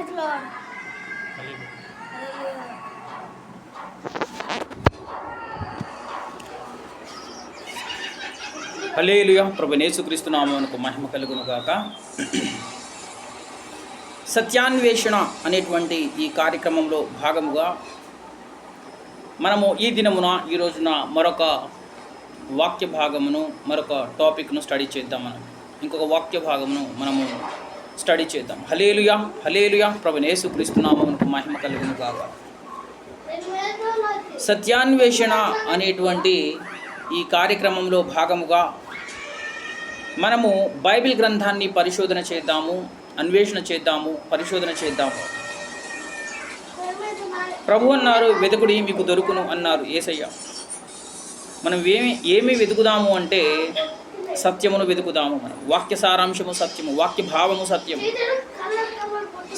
Praise lord. హల్లెలూయా. ప్రభువైన యేసుక్రీస్తు నామమునకు మహిమ కలుగును గాక. సత్యాన్వేషణ అనేటువంటి ఈ కార్యక్రమంలో భాగముగా మనము ఈ దినమున ఈ రోజున మరొక వాక్య భాగమును మరొక టాపిక్ను స్టడీ చేద్దాం. ఇంకొక వాక్య భాగమును మనము స్టడీ చేద్దాం. హల్లెలూయా హల్లెలూయా. ప్రభువైన యేసుక్రీస్తు నామమునకు మహిమ కలుగును గాక. సత్యాన్వేషణ అనేటువంటి ఈ కార్యక్రమంలో భాగముగా మనము బైబిల్ గ్రంథాన్ని పరిశోధన చేద్దాము, అన్వేషణ చేద్దాము, పరిశోధన చేద్దాము. ప్రభు అన్నారు, వెతుకుడి మీకు దొరుకును అన్నారు యేసయ్య. మనం ఏమి వెతుకుదాము అంటే సత్యమును వెతుకుదాము. మనం వాక్య సారాంశము సత్యము, వాక్య భావము సత్యము.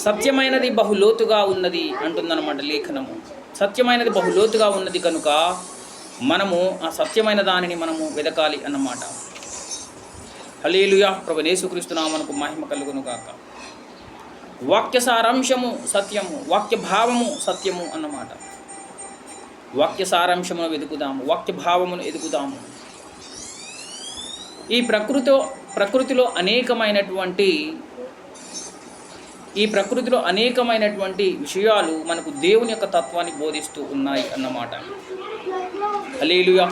సత్యమైనది బహులోతుగా ఉన్నది అంటుందన్నమాట లేఖనము. సత్యమైనది బహులోతుగా ఉన్నది కనుక మనము ఆ సత్యమైన దానిని మనము వెతకాలి అన్నమాట. హల్లెలూయా. ప్రభువైన యేసుక్రీస్తు నామమునకు మహిమ కలుగును గాక. వాక్య సారాంశము సత్యము, వాక్య భావము సత్యము అన్నమాట. వాక్య సారాంశమును వెతుకుదాము, వాక్య భావమును ఎదుగుదాము. ఈ ప్రకృతిలో అనేకమైనటువంటి విషయాలు మనకు దేవుని యొక్క తత్వాన్ని బోధిస్తూ ఉన్నాయి అన్నమాట. హల్లెలూయా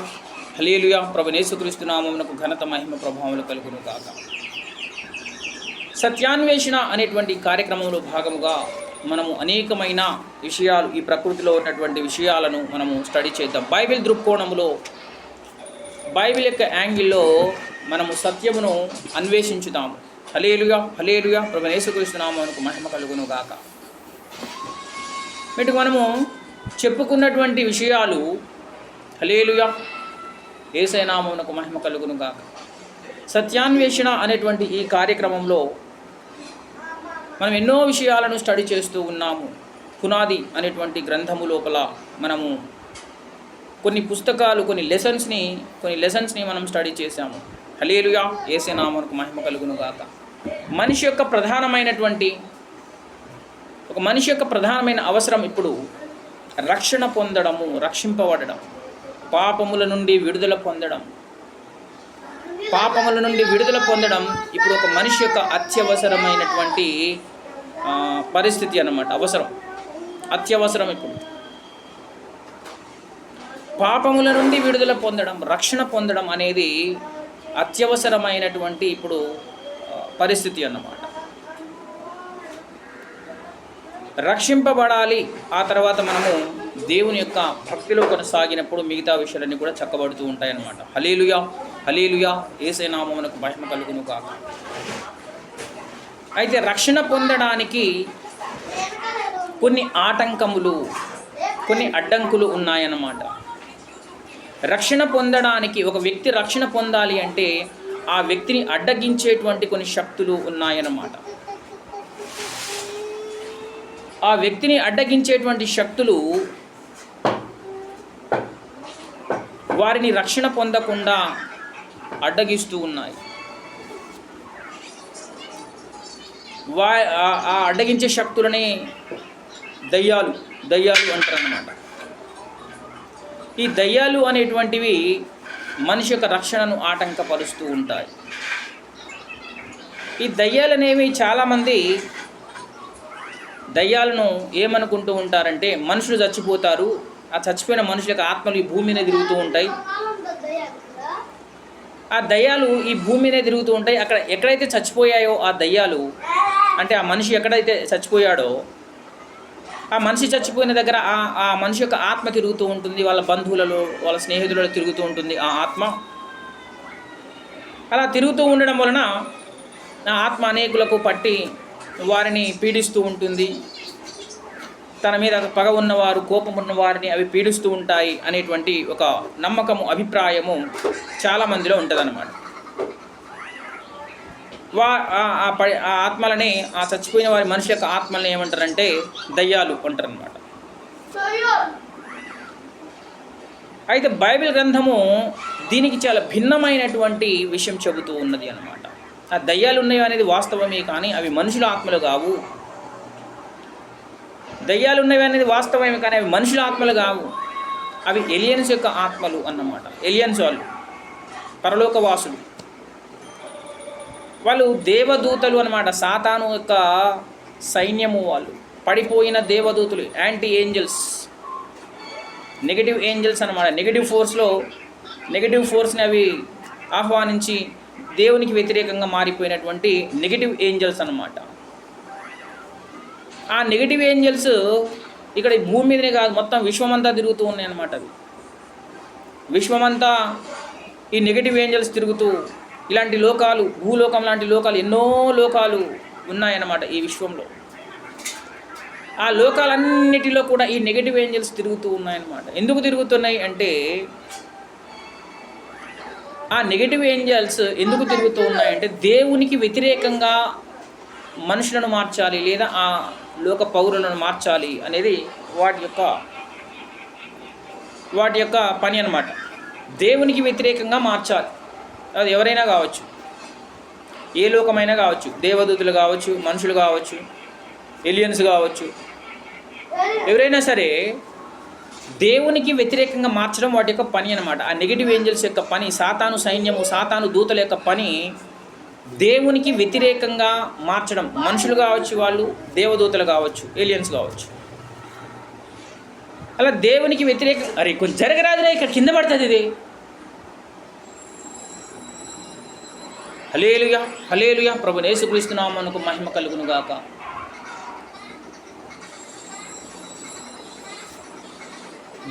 హల్లెలూయా. ప్రభువైన యేసుక్రీస్తు నామమునకు ఘనత మహిమ ప్రభావములు కలుగును గాక. సత్యాన్వేషణ అనేటువంటి కార్యక్రమంలో భాగముగా మనము అనేకమైన విషయాలు, ఈ ప్రకృతిలో ఉన్నటువంటి విషయాలను మనము స్టడీ చేద్దాం. బైబిల్ దృక్కోణములో, బైబిల్ యొక్క యాంగిల్లో మనము సత్యమును అన్వేషించుదాము. హల్లెలూయా హల్లెలూయా. ప్రభువైన యేసుక్రీస్తు నామమునకు మహిమ కలుగును గాక. వీటికి మనము చెప్పుకున్నటువంటి విషయాలు, హల్లెలూయా, యేసయ్య నామమునకు మహిమ కలుగును గాక. సత్యాన్వేషణ అనేటువంటి ఈ కార్యక్రమంలో మనం ఎన్నో విషయాలను స్టడీ చేస్తూ ఉన్నాము. పునాది అనేటువంటి గ్రంథము లోపల మనము కొన్ని పుస్తకాలు, కొన్ని లెసన్స్ని మనం స్టడీ చేశాము. హల్లెలూయా. యేసయ్య నామమునకు మహిమ కలుగును గాక. మనిషి యొక్క ప్రధానమైన అవసరం ఇప్పుడు రక్షణ పొందడము, రక్షింపబడడం, పాపముల నుండి విడుదల పొందడం. ఇప్పుడు ఒక మనిషి యొక్క అత్యవసరమైనటువంటి పరిస్థితి అన్నమాట. అత్యవసరం. ఇప్పుడు పాపముల నుండి విడుదల పొందడం, రక్షణ పొందడం అనేది అత్యవసరమైనటువంటి ఇప్పుడు పరిస్థితి అన్నమాట. రక్షింపబడాలి. ఆ తర్వాత మనము దేవుని యొక్క భక్తిలో కొనసాగినప్పుడు మిగతా విషయాలన్నీ కూడా చక్కబడుతూ ఉంటాయి అన్నమాట. హల్లెలూయా హల్లెలూయా. యేసయ్య నామమునకు మహిమ కలుగును గాక. అయితే రక్షణ పొందడానికి కొన్ని ఆటంకములు, కొన్ని అడ్డంకులు ఉన్నాయన్నమాట. రక్షణ పొందడానికి, ఒక వ్యక్తి రక్షణ పొందాలి అంటే ఆ వ్యక్తిని అడ్డగించేటువంటి కొన్ని శక్తులు ఉన్నాయన్నమాట. ఆ వ్యక్తిని అడ్డగించేటువంటి శక్తులు వారిని రక్షణ పొందకుండా అడ్డగిస్తూ ఉన్నాయి. ఆ అడ్డగించే శక్తులని దయ్యాలు అంటారన్నమాట. ఈ దయ్యాలు అనేటువంటివి మనిషి యొక్క రక్షణను ఆటంకపరుస్తూ ఉంటాయి. ఈ దయ్యాలు అనేవి చాలామంది దయ్యాలను ఏమనుకుంటూ ఉంటారంటే, మనుషులు చచ్చిపోతారు, ఆ చచ్చిపోయిన మనుషుల యొక్క ఆత్మలు ఈ భూమి మీద తిరుగుతూ ఉంటాయి. ఆ దయ్యాలు ఈ భూమి మీద తిరుగుతూ ఉంటాయి. ఎక్కడైతే చచ్చిపోయాయో ఆ దయ్యాలు, అంటే ఆ మనిషి ఎక్కడైతే చచ్చిపోయాడో ఆ మనిషి చచ్చిపోయిన దగ్గర ఆ మనిషి యొక్క ఆత్మ తిరుగుతూ ఉంటుంది. వాళ్ళ బంధువులలో, వాళ్ళ స్నేహితులలో తిరుగుతూ ఉంటుంది ఆ ఆత్మ. అలా తిరుగుతూ ఉండడం వలన ఆ ఆత్మ అనేకులకు పట్టి వారిని పీడిస్తూ ఉంటుంది. తన మీద పగ ఉన్నవారు, కోపం ఉన్న వారిని అవి పీడిస్తూ ఉంటాయి అనేటువంటి ఒక నమ్మకము, అభిప్రాయము చాలామందిలో ఉంటుందన్నమాట. ఆ ఆత్మలని, ఆ చచ్చిపోయిన వారి మనిషి యొక్క ఆత్మల్ని ఏమంటారంటే దయ్యాలు అంటారనమాట. అయితే బైబిల్ గ్రంథము దీనికి చాలా భిన్నమైనటువంటి విషయం చెబుతూ ఉన్నది అన్నమాట. ఆ దయ్యాలు ఉన్నాయి అనేది వాస్తవమే, కానీ అవి మనుషుల ఆత్మలు కావు. దయ్యాలు ఉన్నవి అనేది వాస్తవమే, కానీ అవి మనుషుల ఆత్మలు కావు, అవి ఎలియన్స్ యొక్క ఆత్మలు అన్నమాట. ఎలియన్స్ వాళ్ళు పరలోకవాసులు, వాళ్ళు దేవదూతలు అన్నమాట, సాతాను యొక్క సైన్యము. వాళ్ళు పడిపోయిన దేవదూతలు, యాంటీ ఏంజల్స్, నెగిటివ్ ఏంజల్స్ అన్నమాట. నెగిటివ్ ఫోర్స్ని అవి ఆహ్వానించి దేవునికి వ్యతిరేకంగా మారిపోయినటువంటి నెగిటివ్ ఏంజల్స్ అన్నమాట. ఆ నెగిటివ్ ఏంజల్స్ ఇక్కడ భూమి మీదనే కాదు, మొత్తం విశ్వమంతా తిరుగుతూ ఉన్నాయి అన్నమాట. అవి విశ్వమంతా ఈ నెగిటివ్ ఏంజల్స్ తిరుగుతూ, ఇలాంటి లోకాలు, భూలోకం లాంటి లోకాలు, ఎన్నో లోకాలు ఉన్నాయన్నమాట ఈ విశ్వంలో. ఆ లోకాలన్నిటిలో కూడా ఈ నెగిటివ్ ఏంజల్స్ తిరుగుతూ ఉన్నాయన్నమాట. ఎందుకు తిరుగుతున్నాయి అంటే, ఆ నెగిటివ్ ఏంజల్స్ ఎందుకు తిరుగుతూ ఉన్నాయంటే, దేవునికి వ్యతిరేకంగా మనుషులను మార్చాలి, లేదా ఆ లోక పౌరులను మార్చాలి అనేది వాటి యొక్క పని అన్నమాట. దేవునికి వ్యతిరేకంగా మార్చాలి. అది ఎవరైనా కావచ్చు, ఏ లోకమైనా కావచ్చు, దేవదూతలు కావచ్చు, మనుషులు కావచ్చు, ఎలియన్స్ కావచ్చు, ఎవరైనా సరే దేవునికి వ్యతిరేకంగా మార్చడం వాటి యొక్క పని అన్నమాట. ఆ నెగిటివ్ ఏంజల్స్ యొక్క పని, సాతాను సైన్యము, సాతాను దూతల యొక్క పని దేవునికి వ్యతిరేకంగా మార్చడం. మనుషులు కావచ్చు, వాళ్ళు దేవదూతలు కావచ్చు, ఏలియన్స్ కావచ్చు. అలా దేవునికి వ్యతిరేక, అరే కొంచెం జరగరాదురా, ఇక్కడ కింద పడుతుంది ఇది. హల్లెలూయా, హల్లెలూయా. ప్రభువైన యేసుక్రీస్తు నామమునకు మహిమ కలుగును గాక.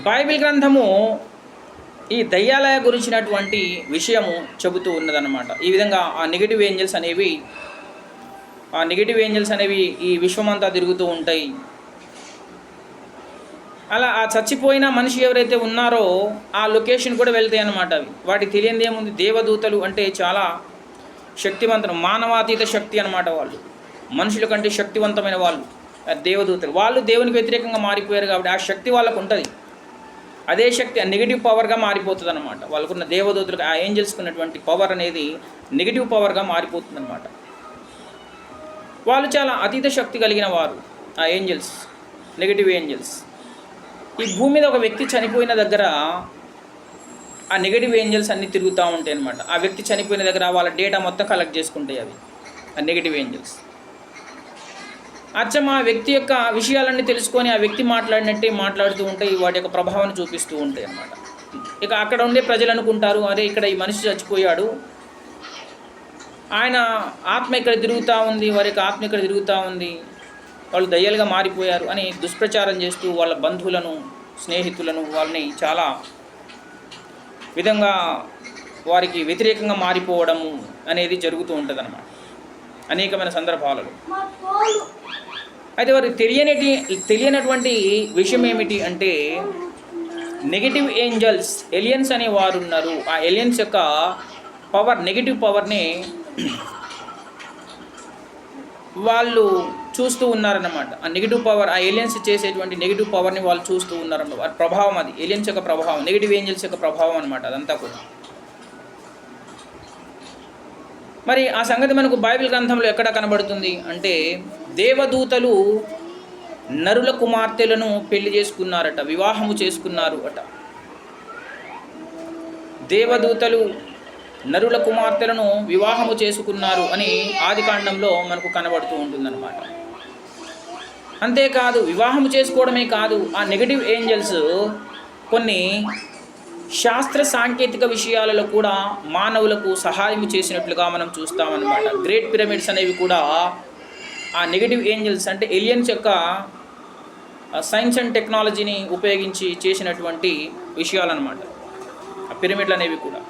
బైబిల్ గ్రంథము ఈ దయ్యాల గురించినటువంటి విషయము చెబుతూ ఉన్నదన్నమాట. ఈ విధంగా ఆ నెగిటివ్ ఏంజల్స్ అనేవి ఈ విశ్వమంతా తిరుగుతూ ఉంటాయి. అలా ఆ చచ్చిపోయిన మనిషి ఎవరైతే ఉన్నారో ఆ లొకేషన్ కూడా వెళ్తాయి అన్నమాట. అవి వాటికి తెలియనిది ఏముంది, దేవదూతలు అంటే చాలా శక్తివంతులు, మానవాతీత శక్తి అన్నమాట. వాళ్ళు మనుషుల కంటే శక్తివంతమైన వాళ్ళు దేవదూతలు. వాళ్ళు దేవునికి వ్యతిరేకంగా మారిపోయారు కాబట్టి ఆ శక్తి వాళ్ళకు ఉంటుంది. అదే శక్తి నెగిటివ్ పవర్గా మారిపోతుంది అన్నమాట. వాళ్ళకున్న దేవదూతలకు, ఆ ఏంజల్స్కి ఉన్నటువంటి పవర్ అనేది నెగిటివ్ పవర్గా మారిపోతుంది అన్నమాట. వాళ్ళు చాలా అతీత శక్తి కలిగిన వారు, ఆ ఏంజల్స్, నెగిటివ్ ఏంజల్స్. ఈ భూమి మీద ఒక వ్యక్తి చనిపోయిన దగ్గర ఆ నెగిటివ్ ఏంజల్స్ అన్నీ తిరుగుతూ ఉంటాయి అన్నమాట. ఆ వ్యక్తి చనిపోయిన దగ్గర వాళ్ళ డేటా మొత్తం కలెక్ట్ చేసుకుంటాయి అవి, ఆ నెగిటివ్ ఏంజల్స్. అచ్చం ఆ వ్యక్తి యొక్క విషయాలన్నీ తెలుసుకొని ఆ వ్యక్తి మాట్లాడినట్టే మాట్లాడుతూ ఉంటాయి, వాటి యొక్క ప్రభావాన్ని చూపిస్తూ ఉంటాయి అన్నమాట. ఇక అక్కడ ఉండే ప్రజలు అనుకుంటారు, అరే ఇక్కడ ఈ మనిషి చచ్చిపోయాడు, ఆయన ఆత్మ ఇక్కడ తిరుగుతూ ఉంది, వారి యొక్క ఆత్మ ఇక్కడ తిరుగుతూ ఉంది, వాళ్ళు దయ్యాలుగా మారిపోయారు అని దుష్ప్రచారం చేస్తూ వాళ్ళ బంధువులను, స్నేహితులను, వాళ్ళని చాలా విధంగా వారికి వ్యతిరేకంగా మారిపోవడము అనేది జరుగుతూ ఉంటుంది అన్నమాట అనేకమైన సందర్భాలలో. అయితే వారికి తెలియనటువంటి విషయం ఏమిటి అంటే, నెగిటివ్ ఏంజల్స్, ఎలియన్స్ అనే వారు ఉన్నారు. ఆ ఎలియన్స్ యొక్క పవర్, నెగిటివ్ పవర్ని వాళ్ళు చూస్తూ ఉన్నారన్నమాట. ఆ నెగిటివ్ పవర్, ఆ ఏలియన్స్ చేసేటువంటి నెగిటివ్ పవర్ని వాళ్ళు చూస్తూ ఉన్నారన్నమాట. వారి ప్రభావం, అది ఏలియన్స్ యొక్క ప్రభావం, నెగిటివ్ ఏంజల్స్ యొక్క ప్రభావం అన్నమాట అదంతా కూడా. మరి ఆ సంగతి మనకు బైబిల్ గ్రంథంలో ఎక్కడ కనబడుతుంది అంటే, దేవదూతలు నరుల కుమార్తెలను పెళ్లి చేసుకున్నారట, వివాహము చేసుకున్నారు అట. దేవదూతలు నరుల కుమార్తెలను వివాహము చేసుకున్నారు అని ఆదికాండంలో మనకు కనబడుతూ ఉంటుందన్నమాట. అంతేకాదు, వివాహము చేసుకోవడమే కాదు, ఆ నెగిటివ్ ఏంజల్స్ కొన్ని శాస్త్ర సాంకేతిక విషయాలలో కూడా మానవులకు సహాయం చేసినట్లుగా మనం చూస్తామన్నమాట. గ్రేట్ పిరమిడ్స్ అనేవి కూడా ఆ నెగిటివ్ ఏంజల్స్ అంటే ఏలియన్స్ యొక్క సైన్స్ అండ్ టెక్నాలజీని ఉపయోగించి చేసినటువంటి విషయాలన్నమాట. ఆ పిరమిడ్లు అనేవి కూడా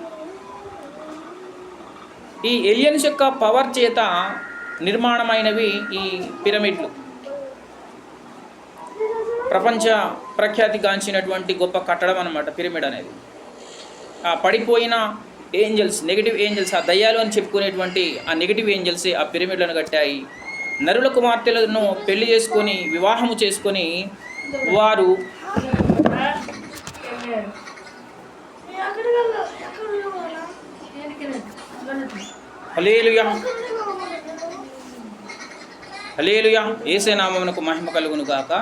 ఈ ఏలియన్స్ యొక్క పవర్ చేత నిర్మాణమైనవి ఈ పిరమిడ్లు. ప్రపంచ ప్రఖ్యాతిగాంచినటువంటి గొప్ప కట్టడం అన్నమాట పిరమిడ్ అనేది. ఆ పడిపోయిన ఏంజల్స్, నెగిటివ్ ఏంజల్స్, ఆ దయ్యాలు అని చెప్పుకునేటువంటి ఆ నెగిటివ్ ఏంజల్సే ఆ పిరమిడ్లను కట్టాయి. నరుల కుమార్తెలను పెళ్లి చేసుకొని, వివాహము చేసుకొని వారు హల్లెలూయా, హల్లెలూయా, యేసు నామమునకు మహిమ కలుగును గాక.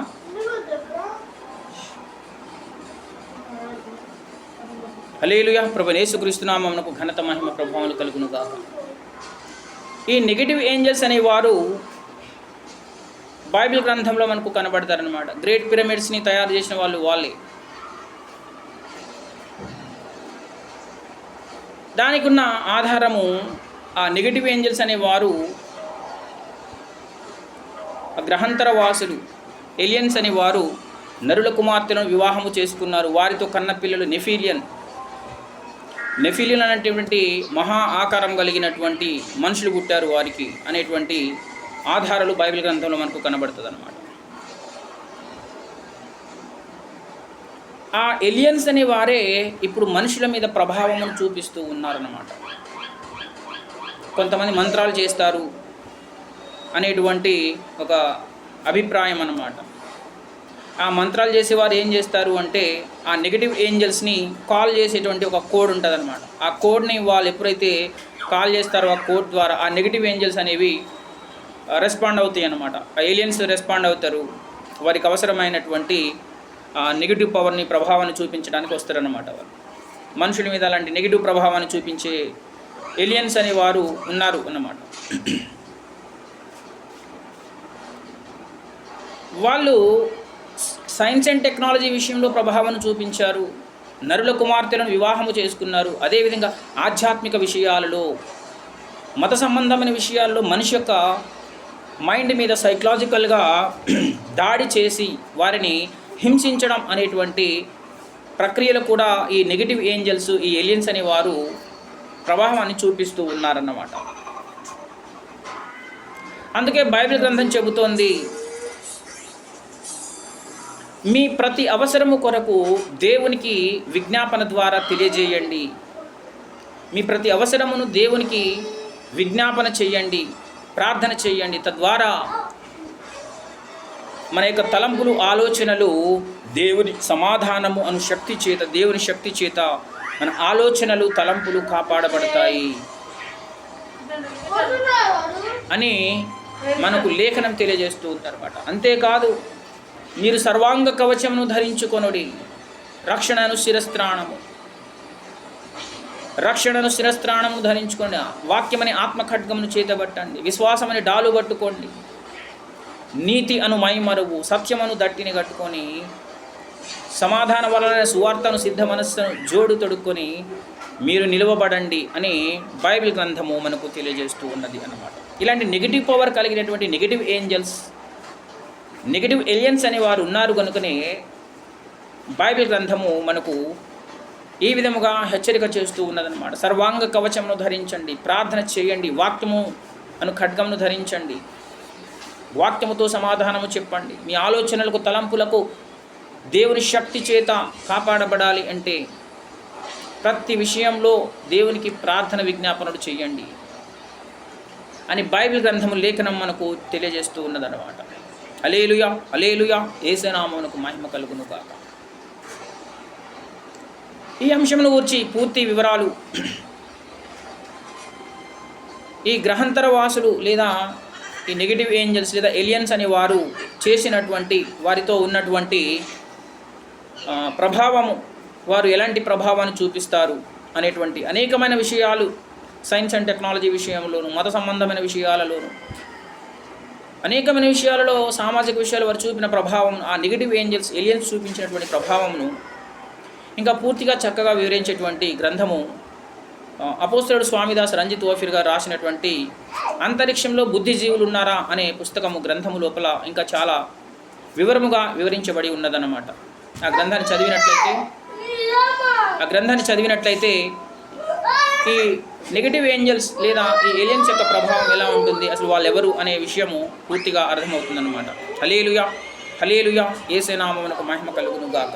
హల్లెలూయా. ప్రభువైన యేసుక్రీస్తు నామమునకు ఘనత మహిమ ప్రభావములు కలుగును గాక. ఈ నెగటివ్ ఏంజల్స్ అనేవారు బైబిల్ గ్రంథంలో మనకు కనబడతారనమాట. గ్రేట్ పిరమిడ్స్ని తయారు చేసిన వాళ్ళు వాళ్ళే. దానికి ఉన్న ఆధారము ఆ నెగటివ్ ఏంజల్స్ అనేవారు గ్రహాంతర వాసులు, ఏలియన్స్ అనేవారు నరుల కుమార్తెలను వివాహము చేసుకున్నారు. వారితో కన్న పిల్లలు నెఫీలియన్ అనేటువంటి మహా ఆకారం కలిగినటువంటి మనుషులు పుట్టారు వారికి అనేటువంటి ఆధారాలు బైబిల్ గ్రంథంలో మనకు కనబడుతుంది అన్నమాట. ఆ ఏలియన్స్ అనే వారే ఇప్పుడు మనుషుల మీద ప్రభావం చూపిస్తూ ఉన్నారన్నమాట. కొంతమంది మంత్రాలు చేస్తారు అనేటువంటి ఒక అభిప్రాయం అన్నమాట. ఆ మంత్రాలు చేసేవారు ఏం చేస్తారు అంటే ఆ నెగటివ్ ఏంజల్స్ని కాల్ చేసేటువంటి ఒక కోడ్ ఉంటుంది అనమాట. ఆ కోడ్ని వాళ్ళు ఎప్పుడైతే కాల్ చేస్తారో ఆ కోడ్ ద్వారా ఆ నెగటివ్ ఏంజల్స్ అనేవి రెస్పాండ్ అవుతాయి అన్నమాట. ఆ ఏలియన్స్ రెస్పాండ్ అవుతారు. వారికి అవసరమైనటువంటి నెగిటివ్ పవర్ని, ప్రభావాన్ని చూపించడానికి వస్తారన్నమాట. వాళ్ళు మనుషుల మీద అలాంటి నెగిటివ్ ప్రభావాన్ని చూపించే ఏలియన్స్ అనేవారు ఉన్నారు అన్నమాట. వాళ్ళు సైన్స్ అండ్ టెక్నాలజీ విషయంలో ప్రభావాన్ని చూపించారు. నరుల కుమార్తెలను వివాహము చేసుకున్నారు. అదేవిధంగా ఆధ్యాత్మిక విషయాలలో, మత సంబంధమైన విషయాల్లో మనిషి యొక్క మైండ్ మీద సైకలాజికల్గా దాడి చేసి వారిని హింసించడం అనేటువంటి ప్రక్రియలు కూడా ఈ నెగిటివ్ ఏంజల్స్, ఈ ఏలియన్స్ అనేవారు ప్రభావాన్ని చూపిస్తూ ఉన్నారన్నమాట. అందుకే బైబిల్ గ్రంథం చెబుతోంది, మీ ప్రతి అవసరము కొరకు దేవునికి విజ్ఞాపన ద్వారా తెలియజేయండి. మీ ప్రతి అవసరమును దేవునికి విజ్ఞాపన చేయండి, ప్రార్థన చేయండి. తద్వారా మన యొక్క తలంపులు, ఆలోచనలు దేవుని సమాధానము అను శక్తి చేత, దేవుని శక్తి చేత మన ఆలోచనలు, తలంపులు కాపాడబడతాయి అని మనకు లేఖనం తెలియజేస్తూ ఉంటారన్నమాట. అంతేకాదు, మీరు సర్వాంగ కవచమును ధరించుకొనుడి, రక్షణను శిరస్త్రాణము ధరించుకోండి, వాక్యమని ఆత్మఖడ్గమును చేతబట్టండి, విశ్వాసమని డాలు పట్టుకోండి, నీతి అను మైమరువు, సత్యమను దట్టిని కట్టుకొని, సమాధాన వలన సువార్తను సిద్ధ మనస్సును జోడు తొడుక్కొని మీరు నిలవబడండి అని బైబిల్ గ్రంథము మనకు తెలియజేస్తూ ఉన్నది అన్నమాట. ఇలాంటి నెగిటివ్ పవర్ కలిగినటువంటి నెగిటివ్ ఏంజల్స్, నెగిటివ్ ఏలియన్స్ అనేవారు ఉన్నారు కనుకనే బైబిల్ గ్రంథము మనకు ఈ విధముగా హెచ్చరిక చేస్తూ ఉన్నదన్నమాట. సర్వాంగ కవచమును ధరించండి, ప్రార్థన చేయండి, వాక్యము అను ఖడ్గమును ధరించండి, వాక్యముతో సమాధానము చెప్పండి. మీ ఆలోచనలకు, తలంపులకు దేవుని శక్తి చేత కాపాడబడాలి అంటే ప్రతి విషయంలో దేవునికి ప్రార్థన, విజ్ఞాపనలు చేయండి అని బైబిల్ గ్రంథము లేఖనం మనకు తెలియజేస్తూ ఉన్నదన్నమాట. హల్లెలూయా, హల్లెలూయా. యేసు నామమునకు మహిమ కలుగును గాక. ఈ అంశమును గురించి పూర్తి వివరాలు ఈ గ్రహాంతర వాసులు లేదా ఈ నెగిటివ్ ఏంజల్స్ లేదా ఏలియన్స్ అనే వారు చేసినటువంటి, వారితో ఉన్నటువంటి ప్రభావము, వారు ఎలాంటి ప్రభావాన్ని చూపిస్తారు అనేటువంటి అనేకమైన విషయాలు సైన్స్ అండ్ టెక్నాలజీ విషయంలోను, మత సంబంధమైన విషయాలలోను, అనేకమైన విషయాలలో, సామాజిక విషయాలు వారు చూపిన ప్రభావం, ఆ నెగిటివ్ ఏంజల్స్, ఏలియన్స్ చూపించినటువంటి ప్రభావమును ఇంకా పూర్తిగా చక్కగా వివరించేటువంటి గ్రంథము అపోస్తలుడు స్వామిదాస్ రంజిత్ ఓఫిర్ గారు రాసినటువంటి అంతరిక్షంలో బుద్ధిజీవులు ఉన్నారా అనే పుస్తకము, గ్రంథము లోపల ఇంకా చాలా వివరముగా వివరించబడి ఉన్నదన్నమాట. ఆ గ్రంథాన్ని చదివినట్లయితే ఈ నెగిటివ్ ఏంజల్స్ లేదా ఈ ఏలియన్స్ యొక్క ప్రభావం ఎలా ఉంటుంది, అసలు వాళ్ళు ఎవరు అనే విషయము పూర్తిగా అర్థమవుతుందన్నమాట. హల్లెలూయా, హల్లెలూయా. యేసు నామమునకు మహిమ కలుగును గాక.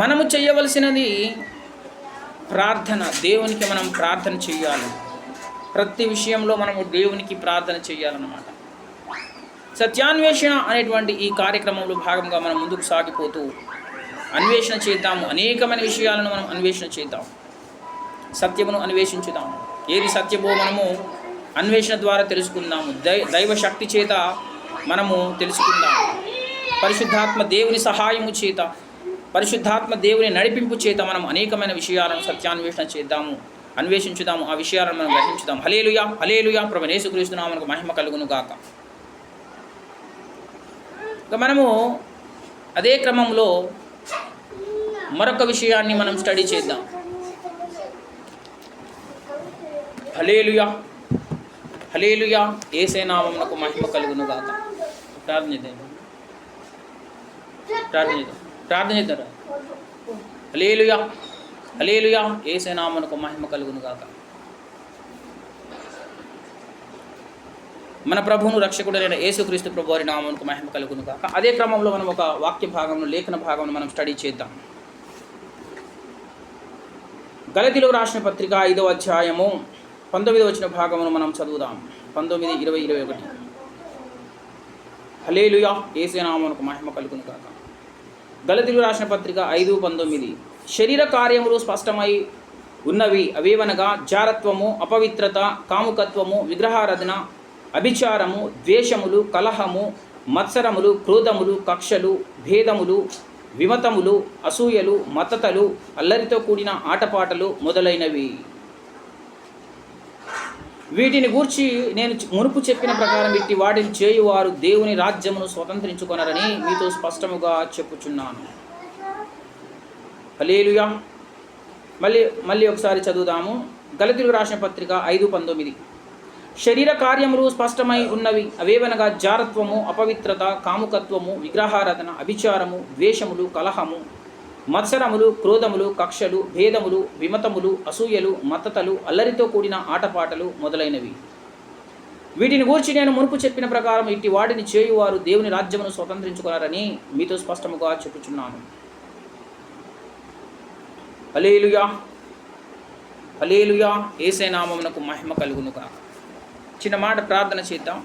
మనము చేయవలసినది ప్రార్థన. దేవునికి మనం ప్రార్థన చేయాలి. ప్రతి విషయంలో మనము దేవునికి ప్రార్థన చేయాలన్నమాట. సత్యాన్వేషణ అనేటువంటి ఈ కార్యక్రమంలో భాగంగా మనం ముందుకు సాగిపోతూ అన్వేషణ చేద్దాము. అనేకమైన విషయాలను మనం అన్వేషణ చేద్దాం, సత్యమును అన్వేషించుదాము. ఏది సత్యమో మనము అన్వేషణ ద్వారా తెలుసుకుందాము. దైవ శక్తి చేత మనము తెలుసుకుందాము. పరిశుద్ధాత్మ దేవుని సహాయము చేత పరిశుద్ధాత్మ దేవుని నడిపింపు చేత మనం అనేకమైన విషయాలను సత్యాన్వేషణ చేద్దాము, అన్వేషించుదాము, ఆ విషయాలను మనం గ్రహించుదాం. హల్లెలూయా, హల్లెలూయా. ప్రభువైన యేసుక్రీస్తు నామమునకు మహిమ కలుగును గాక. ఇక మనము అదే క్రమంలో మరొక విషయాన్ని మనం స్టడీ చేద్దాం. హల్లెలూయా, హల్లెలూయా. యేసే నామమునకు మహిమ కలుగును గాక. ప్రార్థన చేద్దాం. హల్లెలూయా, హల్లెలూయా. యేసే నామమునకు మహిమ కలుగును గాక. మన ప్రభువును రక్షకుడైన యేసుక్రీస్తు ప్రభు వారి నామమునకు మహిమ కలుగును గాక. అదే క్రమంలో మనం ఒక వాక్య భాగంలో, లేఖన భాగంలో మనం స్టడీ చేద్దాం. గలతీయులకు రాసిన పత్రిక 5వ అధ్యాయము 19వ వచన భాగమును మనం చదువుదాం. 19, 20, 21. హల్లెలూయా, యేసే నామమునకు మహిమ కలుగును గాక. గలతీయులకు రాసిన పత్రిక 5:19. శరీర కార్యములు స్పష్టమై ఉన్నవి, అవేవనగా జారత్వము, అపవిత్రత, కాముకత్వము, విగ్రహారాధన, అభిచారము, ద్వేషములు, కలహము, మత్సరములు, క్రోధములు, కక్షలు, భేదములు, విమతములు, అసూయలు, మత్తతలు, అల్లరితో కూడిన ఆటపాటలు మొదలైనవి. వీటిని గూర్చి నేను మునుపు చెప్పిన ప్రకారం ఇట్టి వాటిని చేయువారు దేవుని రాజ్యమును స్వతంత్రించుకొనరని మీతో స్పష్టముగా చెప్పుచున్నాను. హల్లెలూయా. మళ్ళీ ఒకసారి చదువుదాము. గలతీయులకు రాసిన పత్రిక 5:19. శరీర కార్యములు స్పష్టమై ఉన్నవి, అవేవనగా జారత్వము, అపవిత్రత, కాముకత్వము, విగ్రహారాధన, అభిచారము, ద్వేషములు, కలహము, మత్సరములు, క్రోధములు, కక్షలు, భేదములు, విమతములు, అసూయలు, మత్తతలు, అల్లరితో కూడిన ఆటపాటలు మొదలైనవి. వీటిని గూర్చి నేను మునుపు చెప్పిన ప్రకారం ఇట్టి వాటిని చేయువారు దేవుని రాజ్యమును స్వతంత్రించుకున్నారని మీతో స్పష్టముగా చెప్పుచున్నాను. హల్లెలూయా, హల్లెలూయా. యేసే నామమునకు మహిమ కలుగును గాక. చిన్న మాట ప్రార్థన చేద్దాం.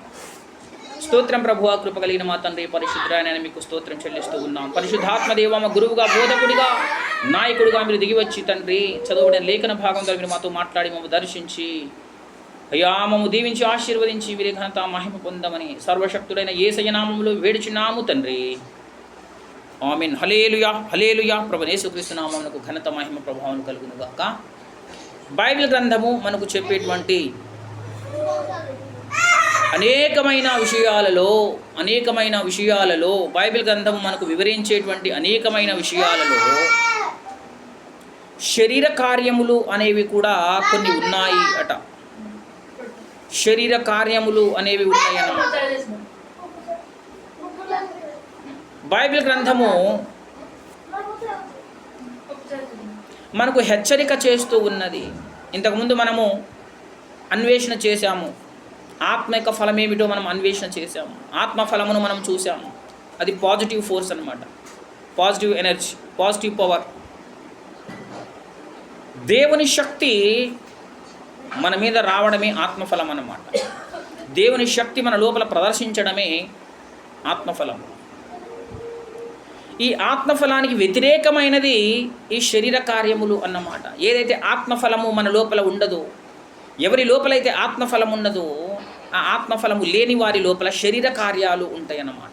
స్తోత్రం ప్రభువా, కృప కలిగిన మా తండ్రి పరిశుద్ధుడైన మీకు స్తోత్రం చెల్లిస్తూ ఉన్నాం. పరిశుద్ధాత్మదేవ, మా గురువుగా, బోధకుడిగా, నాయకుడిగా మీరు దిగివచ్చి తండ్రి చదువుబడిన లేఖన భాగం ద్వారా మీరు మాతో మాట్లాడి మమ్మల్ని దర్శించి అయ్యా మమ్ము దీవించి ఆశీర్వదించి వీరి ఘనత మహిమ పొందమని సర్వశక్తుడైన యేసయ్య నామములో వేడుచున్నాము తండ్రి. ఆమేన్. హల్లెలూయా, హల్లెలూయా. ప్రభువైన యేసుక్రీస్తు నామమునకు ఘనత మహిమ ప్రభావం కలుగును గాక. బైబిల్ గ్రంథము మనకు చెప్పేటువంటి అనేకమైన విషయాలలో బైబిల్ గ్రంథము మనకు వివరించేటువంటి అనేకమైన విషయాలలో శరీర కార్యములు అనేవి కూడా కొన్ని ఉన్నాయి అట. శరీర కార్యములు అనేవి ఉన్నాయి అన్నమాట. బైబిల్ గ్రంథము మనకు హెచ్చరిక చేస్తూ ఉన్నది. ఇంతకుముందు మనము అన్వేషణ చేశాము. ఆత్మ యొక్క ఫలం ఏమిటో మనం అన్వేషణ చేశాము. ఆత్మ ఫలమును మనం చూసాము. అది పాజిటివ్ ఫోర్స్ అన్నమాట, పాజిటివ్ ఎనర్జీ, పాజిటివ్ పవర్. దేవుని శక్తి మన మీద రావడమే ఆత్మఫలం అన్నమాట. దేవుని శక్తి మన లోపల ప్రదర్శించడమే ఆత్మఫలం. ఈ ఆత్మఫలానికి వ్యతిరేకమైనది ఈ శరీర కార్యములు అన్నమాట. ఏదైతే ఆత్మఫలము మన లోపల ఉండదో, ఎవరి లోపలైతే ఆత్మఫలం ఉన్నదో ఆ ఆత్మఫలము లేని వారి లోపల శరీర కార్యాలు ఉంటాయన్నమాట.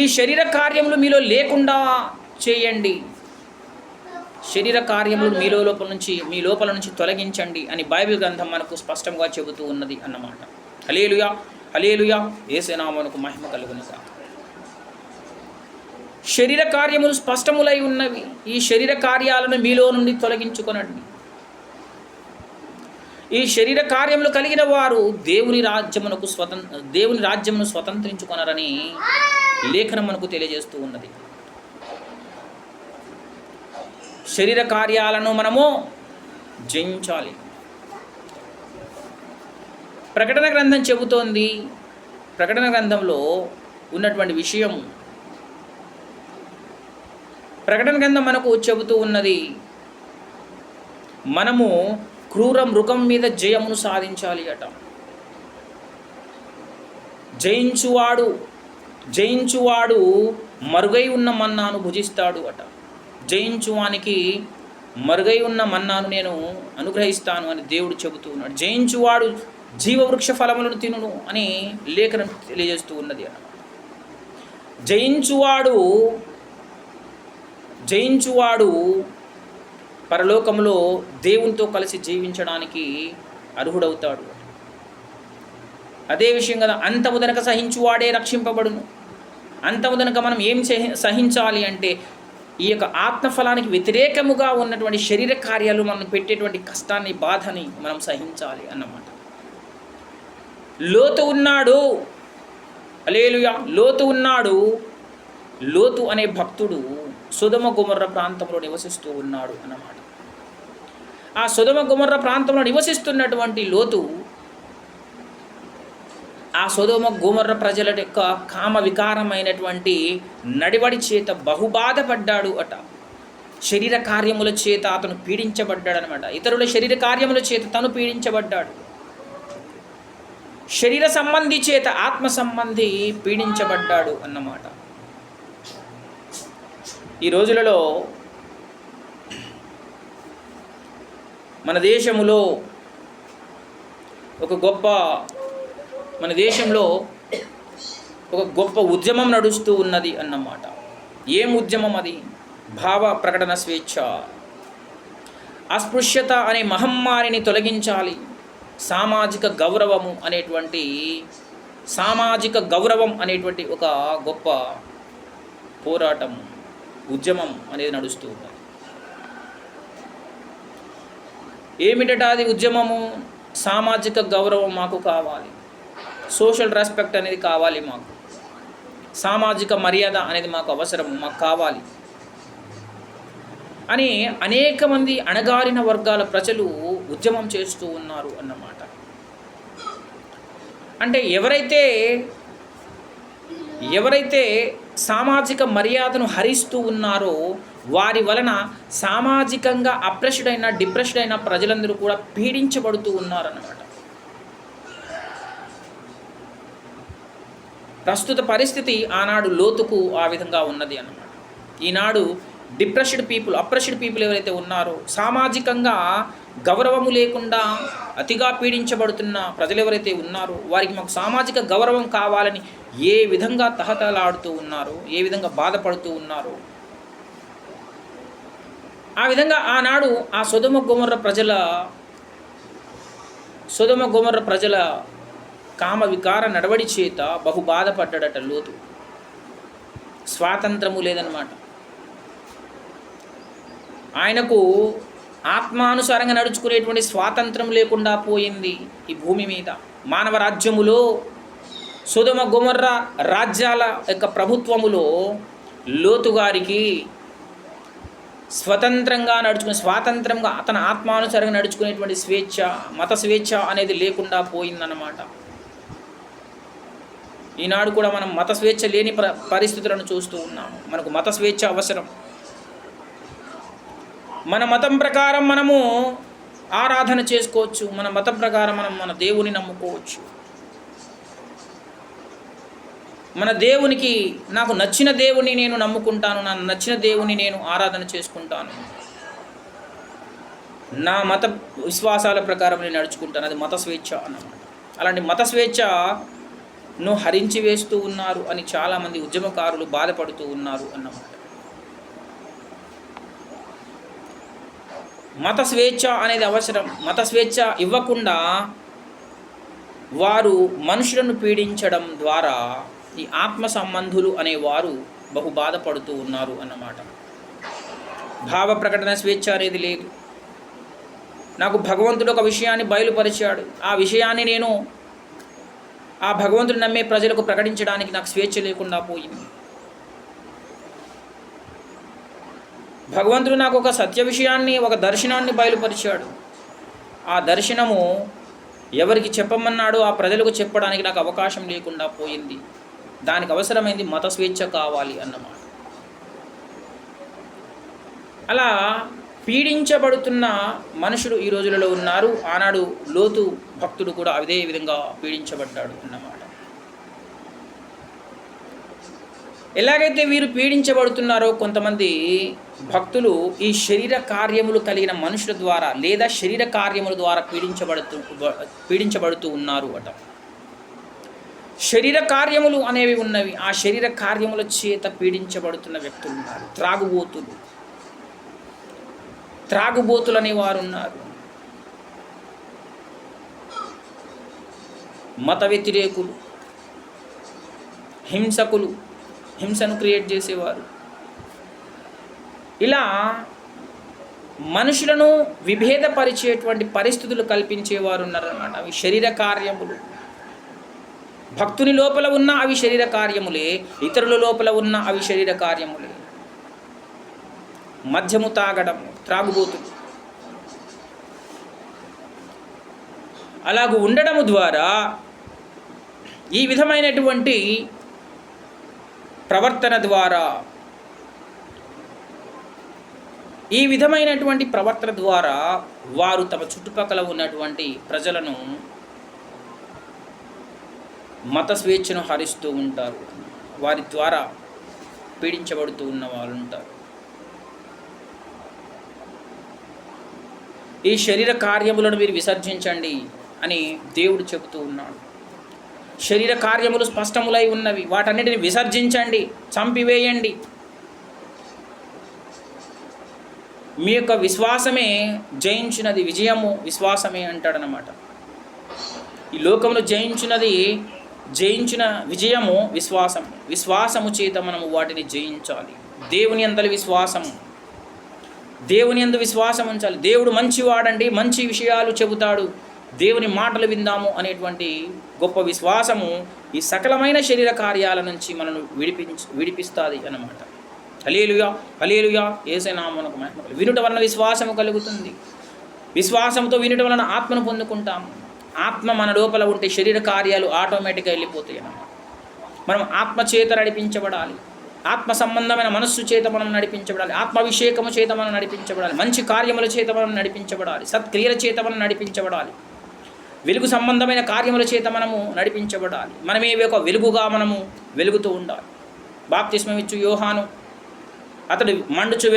ఈ శరీర కార్యములు మీలో లేకుండా చేయండి, శరీర కార్యములు మీ లోపల నుంచి తొలగించండి అని బైబిల్ గ్రంథం మనకు స్పష్టంగా చెబుతూ ఉన్నది అన్నమాట. హల్లెలూయా, హల్లెలూయా. యేసు నామమునకు మహిమ కలుగును గాక. శరీర కార్యములు స్పష్టములై ఉన్నవి. ఈ శరీర కార్యాలను మీలో నుండి తొలగించుకొనండి. ఈ శరీర కార్యములు కలిగిన వారు దేవుని రాజ్యమును స్వతంత్రించుకొనరని లేఖనం మనకు తెలియజేస్తూ ఉన్నది. శరీర కార్యాలను మనము జయించాలి. ప్రకటన గ్రంథం చెబుతోంది. ప్రకటన గ్రంథంలో ఉన్నటువంటి విషయం, ప్రకటన గ్రంథం మనకు చెబుతూ ఉన్నది, మనము క్రూర మృగం మీద జయమును సాధించాలి అట. జయించువాడు మరుగై ఉన్న మన్నాను భుజిస్తాడు అట. జయించువానికి మరుగై ఉన్న మన్నాను నేను అనుగ్రహిస్తాను అని దేవుడు చెబుతూ ఉన్నాడు. జయించువాడు జీవవృక్ష ఫలములను తినును అని లేఖనం తెలియజేస్తూ ఉన్నది అన్నమాట. జయించువాడు జయించువాడు పరలోకంలో దేవునితో కలిసి జీవించడానికి అర్హుడవుతాడు. అదే విషయం కదా, అంతముదనక సహించువాడే రక్షింపబడును. అంతముదనక మనం ఏం సహించాలి అంటే ఈ యొక్క ఆత్మఫలానికి వ్యతిరేకముగా ఉన్నటువంటి శరీర కార్యాలు మనం పెట్టేటువంటి కష్టాన్ని, బాధని మనం సహించాలి అన్నమాట. లోతు ఉన్నాడు, హల్లెలూయా, లోతు ఉన్నాడు. లోతు అనే భక్తుడు సొదొమ గొమొర్రా ప్రాంతంలో నివసిస్తూ ఉన్నాడు అన్నమాట. ఆ సొదొమ గొమొర్రా ప్రాంతంలో నివసిస్తున్నటువంటి లోతు ఆ సొదొమ గొమొర్రా ప్రజల యొక్క కామ వికారమైనటువంటి నడివడి చేత బహుబాధపడ్డాడు అట. శరీర కార్యముల చేత అతను పీడించబడ్డాడు అనమాట. ఇతరుల శరీర కార్యముల చేత తను పీడించబడ్డాడు. శరీర సంబంధి చేత ఆత్మ సంబంధి పీడించబడ్డాడు అన్నమాట. ఈ రోజులలో మన దేశంలో ఒక గొప్ప ఉద్యమం నడుస్తూ ఉన్నది అన్నమాట. ఏం ఉద్యమం అది? భావ ప్రకటన స్వేచ్ఛ. అస్పృశ్యత అనే మహమ్మారిని తొలగించాలి. సామాజిక గౌరవం అనేటువంటి ఒక గొప్ప పోరాటం, ఉద్యమం అనేది నడుస్తూ ఉన్నది. ఏమిటట అది ఉద్యమము? సామాజిక గౌరవం మాకు కావాలి, సోషల్ రెస్పెక్ట్ అనేది కావాలి, మాకు సామాజిక మర్యాద అనేది మాకు అవసరం, మాకు కావాలి అని అనేక మంది అణగారిన వర్గాల ప్రజలు ఉద్యమం చేస్తూ ఉన్నారు అన్నమాట. అంటే ఎవరైతే సామాజిక మర్యాదను హరిస్తూ ఉన్నారో వారి వలన సామాజికంగా డిప్రెస్డ్ అయిన ప్రజలందరూ కూడా పీడించబడుతూ ఉన్నారన్నమాట. ప్రస్తుత పరిస్థితి ఆనాడు లోతుకు ఆ విధంగా ఉన్నది అన్నమాట. ఈనాడు అప్రెస్డ్ పీపుల్ ఎవరైతే ఉన్నారో, సామాజికంగా గౌరవము లేకుండా అతిగా పీడించబడుతున్న ప్రజలు ఎవరైతే ఉన్నారో వారికి మాకు సామాజిక గౌరవం కావాలని ఏ విధంగా తహతలాడుతూ ఉన్నారో, ఏ విధంగా బాధపడుతూ ఉన్నారో, ఆ విధంగా ఆనాడు ఆ సొదొమ గొమొర్రా ప్రజల కామ వికార నడవడి చేత బహు బాధపడ్డాడట లోతు. స్వాతంత్రము లేదన్నమాట. ఆయనకు ఆత్మానుసారంగా నడుచుకునేటువంటి స్వాతంత్రం లేకుండా పోయింది ఈ భూమి మీద. మానవ రాజ్యములో సొదొమ గొమొర్రా రాజ్యాల యొక్క ప్రభుత్వములో లోతు గారికి స్వాతంత్రంగా అతను ఆత్మానుసారంగా నడుచుకునేటువంటి స్వేచ్ఛ, మత స్వేచ్ఛ అనేది లేకుండా పోయిందన్నమాట. ఈనాడు కూడా మనం మత స్వేచ్ఛ లేని పరిస్థితులను చూస్తూ ఉన్నాము. మనకు మత స్వేచ్ఛ అవసరం. మన మతం ప్రకారం మనము ఆరాధన చేసుకోవచ్చు, మన మతం ప్రకారం మనం మన దేవుని నమ్ముకోవచ్చు. మన దేవునికి, నాకు నచ్చిన దేవుని నేను నమ్ముకుంటాను, నాకు నచ్చిన దేవుని నేను ఆరాధన చేసుకుంటాను, నా మత విశ్వాసాల ప్రకారం నేను నడుచుకుంటాను. అది మత స్వేచ్ఛ అన్నమాట. అలాంటి మత స్వేచ్ఛను హరించి వేస్తూ ఉన్నారు అని చాలామంది ఉద్యమకారులు బాధపడుతూ ఉన్నారు అన్నమాట. మత స్వేచ్ఛ అనేది అవసరం. మత స్వేచ్ఛ ఇవ్వకుండా వారు మనుషులను పీడించడం ద్వారా ఈ ఆత్మ సంబంధులు అనేవారు బహు బాధపడుతూ ఉన్నారు అన్నమాట. భావ ప్రకటన స్వేచ్ఛ అనేది లేదు. నాకు భగవంతుడు ఒక విషయాన్ని బయలుపరిచాడు, ఆ విషయాన్ని నేను ఆ భగవంతుడు నమ్మే ప్రజలకు ప్రకటించడానికి నాకు స్వేచ్ఛ లేకుండా పోయింది. భగవంతుడు నాకు ఒక సత్య విషయాన్ని, ఒక దర్శనాన్ని బయలుపరిచాడు. ఆ దర్శనము ఎవరికి చెప్పమన్నాడో ఆ ప్రజలకు చెప్పడానికి నాకు అవకాశం లేకుండా పోయింది. దానికి అవసరమైంది మత స్వేచ్ఛ కావాలి అన్నమాట. అలా పీడించబడుతున్న మనుషులు ఈ రోజులలో ఉన్నారు. ఆనాడు లోతు భక్తుడు కూడా అదే విధంగా పీడించబడ్డాడు అన్నమాట. ఎలాగైతే వీరు పీడించబడుతున్నారో కొంతమంది భక్తులు ఈ శరీర కార్యములు కలిగిన మనుషుల ద్వారా లేదా శరీర కార్యముల ద్వారా పీడించబడుతూ ఉన్నారు అట. శరీర కార్యములు అనేవి ఉన్నవి. ఆ శరీర కార్యముల చేత పీడించబడుతున్న వ్యక్తులు ఉన్నారు. త్రాగుబోతులు, త్రాగుబోతులనే వారు ఉన్నారు, మత వ్యతిరేకులు, హింసకులు, హింసను క్రియేట్ చేసేవారు. ఇలా మనుషులను విభేదపరిచేటువంటి పరిస్థితులు కల్పించేవారు ఉన్నారన్నమాట. అవి శరీర కార్యములు. భక్తుని లోపల ఉన్న అవి శరీర కార్యములే, ఇతరుల లోపల ఉన్న అవి శరీర కార్యములే. మద్యము తాగడం, త్రాగుబోతులు. అలాగూ ఉండడము ద్వారా ఈ విధమైనటువంటి ప్రవర్తన ద్వారా వారు తమ చుట్టుపక్కల ఉన్నటువంటి ప్రజలను మత స్వేచ్ఛను హరిస్తూ ఉంటారు. వారి ద్వారా పీడించబడుతూ ఉన్న వాళ్ళు ఉంటారు. ఈ శరీర కార్యములను మీరు విసర్జించండి అని దేవుడు చెబుతూ ఉన్నాడు. శరీర కార్యములు స్పష్టములై ఉన్నవి, వాటన్నిటిని విసర్జించండి, చంపివేయండి. మీ యొక్క విశ్వాసమే జయించినది, విజయము విశ్వాసమే అంటాడనమాట. ఈ లోకమును జయించిన విజయము విశ్వాసం. విశ్వాసము చేత మనము వాటిని జయించాలి. దేవుని యందలి విశ్వాసము, దేవుని యందు విశ్వాసం ఉంచాలి. దేవుడు మంచివాడండి, మంచి విషయాలు చెబుతాడు, దేవుని మాటలు విందాము అనేటువంటి గొప్ప విశ్వాసము ఈ సకలమైన శరీర కార్యాల నుంచి మనను విడిపిస్తుంది అన్నమాట. హల్లెలూయా, హల్లెలూయా. యేసయ్య నామమునకు మహిమ. వినుట వలన విశ్వాసము కలుగుతుంది. విశ్వాసంతో వినుట వలన ఆత్మను పొందుకుంటాము. ఆత్మ మన లోపల ఉంటే శరీర కార్యాలు ఆటోమేటిక్గా వెళ్ళిపోతాయి అన్నమాట. మనం ఆత్మ చేత నడిపించబడాలి. ఆత్మ సంబంధమైన మనస్సు చేత మనం నడిపించబడాలి. ఆత్మాభిషేకము చేత మనం నడిపించబడాలి. మంచి కార్యముల చేత మనం నడిపించబడాలి. సత్క్రియల చేత మనం నడిపించబడాలి. వెలుగు సంబంధమైన కార్యముల చేత మనము నడిపించబడాలి. మనమే ఒక వెలుగుగా మనము వెలుగుతూ ఉండాలి. బాప్తిస్మమిచ్చు యోహాను, అతడు మండుచు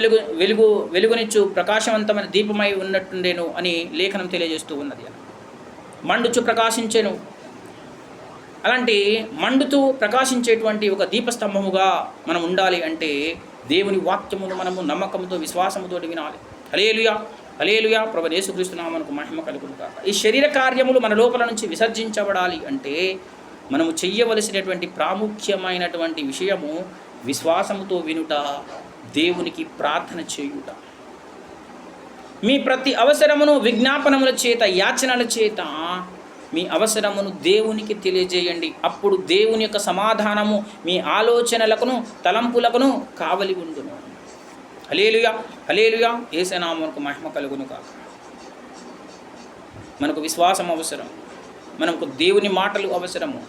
వెలుగునిచ్చు ప్రకాశవంతమైన దీపమై ఉన్నట్టుండేను అని లేఖనం తెలియజేస్తూ ఉన్నది. మండుచు ప్రకాశించెను. అలాంటి మండుతూ ప్రకాశించేటువంటి ఒక దీపస్తంభముగా మనం ఉండాలి అంటే దేవుని వాక్యమును మనము నమ్మకంతో విశ్వాసముతో వినాలి. హల్లెలూయా, హల్లెలూయా. ప్రభువైన యేసుక్రీస్తు నామమునకు మహిమ కలుగును గాక. ఈ శరీర కార్యములు మన లోపల నుంచి విసర్జించబడాలి అంటే మనము చెయ్యవలసినటువంటి ప్రాముఖ్యమైనటువంటి విషయము విశ్వాసముతో వినుట, దేవునికి ప్రార్థన చేయుట. మీ ప్రతి అవసరమును విజ్ఞాపనముల చేత, యాచనల చేత మీ అవసరమును దేవునికి తెలియజేయండి. అప్పుడు దేవుని యొక్క సమాధానము మీ ఆలోచనలకును తలంపులకును కావలి ఉండును. హల్లెలూయా, హల్లెలూయా. యేసయ్య నామమునకు మహిమ కలుగును గాక. మనకు విశ్వాసం అవసరం, మనకు దేవుని మాటలు అవసరము.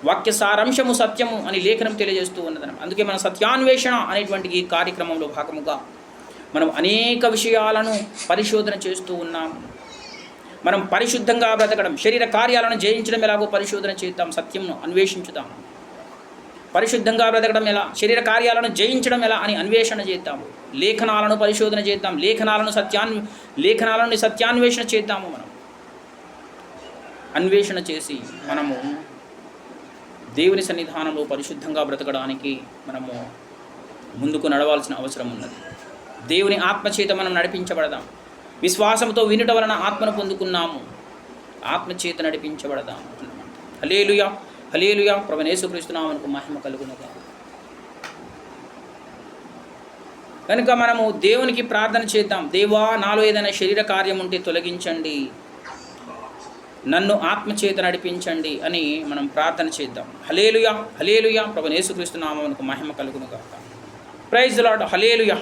వాక్య సారాంశము సత్యము అని లేఖనం తెలియజేస్తూ ఉన్నదన్నమాట. అందుకే మన సత్యాన్వేషణ అనేటువంటి ఈ కార్యక్రమంలో భాగముగా మనం అనేక విషయాలను పరిశోధన చేస్తూ ఉన్నాము. మనం పరిశుద్ధంగా బ్రతకడం, శరీర కార్యాలను జయించడం ఎలాగో పరిశోధన చేద్దాం, సత్యంను అన్వేషించుదాం. పరిశుద్ధంగా బ్రతకడం ఎలా, శరీర కార్యాలను జయించడం ఎలా అని అన్వేషణ చేద్దాము. లేఖనాలను పరిశోధన చేద్దాం, లేఖనాలను సత్యాన్వేషణ చేద్దాము. మనం అన్వేషణ చేసి మనము దేవుని సన్నిధానంలో పరిశుద్ధంగా బ్రతకడానికి మనము ముందుకు నడవాల్సిన అవసరం ఉన్నది. దేవుని ఆత్మచేత మనం నడిపించబడదాం. విశ్వాసంతో వినుట వలన ఆత్మను పొందుకున్నాము, ఆత్మచేత నడిపించబడదాం. హల్లెలూయా, హల్లెలూయా. ప్రభువైన యేసుక్రీస్తు నామమునకు మహిమ కలుగును గాక. కనుక మనము దేవునికి ప్రార్థన చేద్దాం. దేవా, నాలో ఏదైనా శరీర కార్యం ఉంటే తొలగించండి, నన్ను ఆత్మచేత నడిపించండి అని మనం ప్రార్థన చేద్దాం. హల్లెలూయా, హల్లెలూయా. ప్రభువైన యేసుక్రీస్తు నామమునకు మహిమ కలుగును గాక. Praise the Lord. హల్లెలూయా.